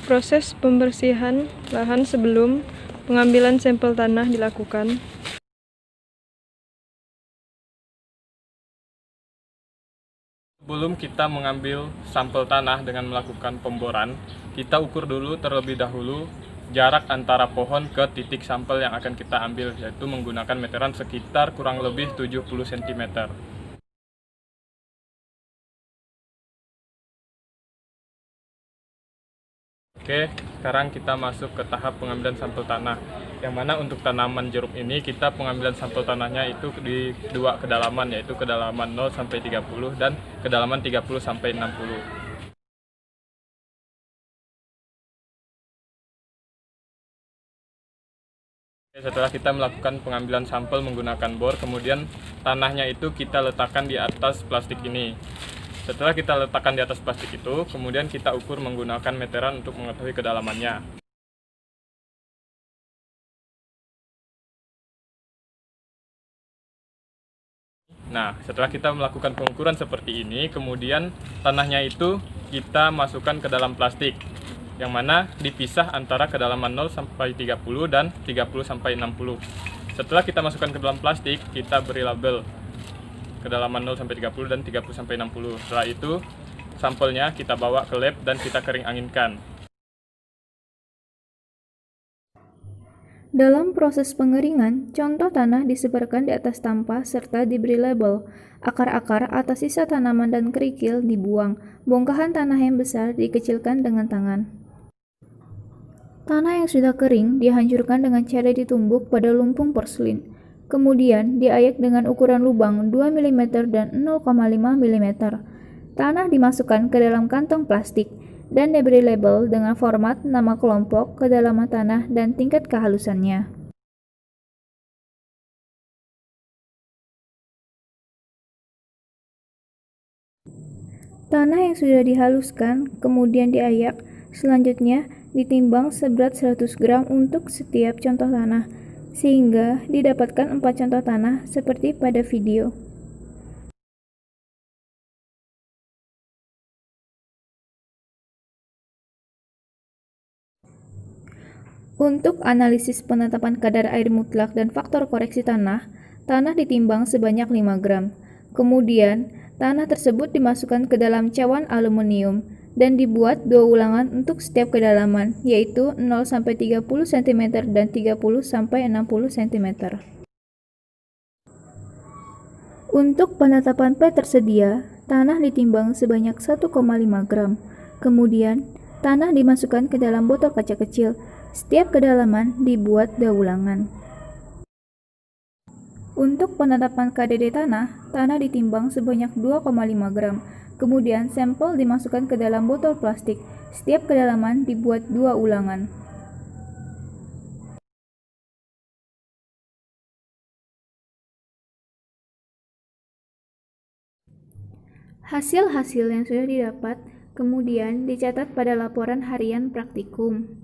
Proses pembersihan lahan sebelum pengambilan sampel tanah dilakukan. Sebelum kita mengambil sampel tanah dengan melakukan pemboran, kita ukur dulu terlebih dahulu jarak antara pohon ke titik sampel yang akan kita ambil, yaitu menggunakan meteran sekitar kurang lebih 70 cm. Oke, sekarang kita masuk ke tahap pengambilan sampel tanah. Yang mana untuk tanaman jeruk ini kita pengambilan sampel tanahnya itu di dua kedalaman, yaitu kedalaman 0 sampai 30 dan kedalaman 30 sampai 60. Setelah kita melakukan pengambilan sampel menggunakan bor, kemudian tanahnya itu kita letakkan di atas plastik ini. Setelah kita letakkan di atas plastik itu, kemudian kita ukur menggunakan meteran untuk mengetahui kedalamannya. Nah, setelah kita melakukan pengukuran seperti ini, kemudian tanahnya itu kita masukkan ke dalam plastik, yang mana dipisah antara kedalaman 0 sampai 30 dan 30 sampai 60. Setelah kita masukkan ke dalam plastik, kita beri label kedalaman 0 sampai 30 dan 30 sampai 60. Setelah itu, sampelnya kita bawa ke lab dan kita kering anginkan. Dalam proses pengeringan, contoh tanah disebarkan di atas tampah serta diberi label. Akar-akar atau sisa tanaman dan kerikil dibuang. Bongkahan tanah yang besar dikecilkan dengan tangan. Tanah yang sudah kering dihancurkan dengan cara ditumbuk pada lumpung porselin. Kemudian diayak dengan ukuran lubang 2 mm dan 0,5 mm. Tanah dimasukkan ke dalam kantong plastik dan diberi label dengan format nama kelompok, kedalaman tanah, dan tingkat kehalusannya. Tanah yang sudah dihaluskan kemudian diayak, selanjutnya ditimbang seberat 100 gram untuk setiap contoh tanah, sehingga didapatkan 4 contoh tanah seperti pada video. Untuk analisis penetapan kadar air mutlak dan faktor koreksi tanah, tanah ditimbang sebanyak 5 gram. Kemudian, tanah tersebut dimasukkan ke dalam cawan aluminium dan dibuat 2 ulangan untuk setiap kedalaman, yaitu 0-30 cm dan 30-60 cm. Untuk penetapan P tersedia, tanah ditimbang sebanyak 1,5 gram. Kemudian, tanah dimasukkan ke dalam botol kaca kecil. Setiap kedalaman dibuat 2 ulangan. Untuk penetapan KDD tanah, tanah ditimbang sebanyak 2,5 gram. Kemudian sampel dimasukkan ke dalam botol plastik. Setiap kedalaman dibuat 2 ulangan. Hasil-hasil yang sudah didapat kemudian dicatat pada laporan harian praktikum.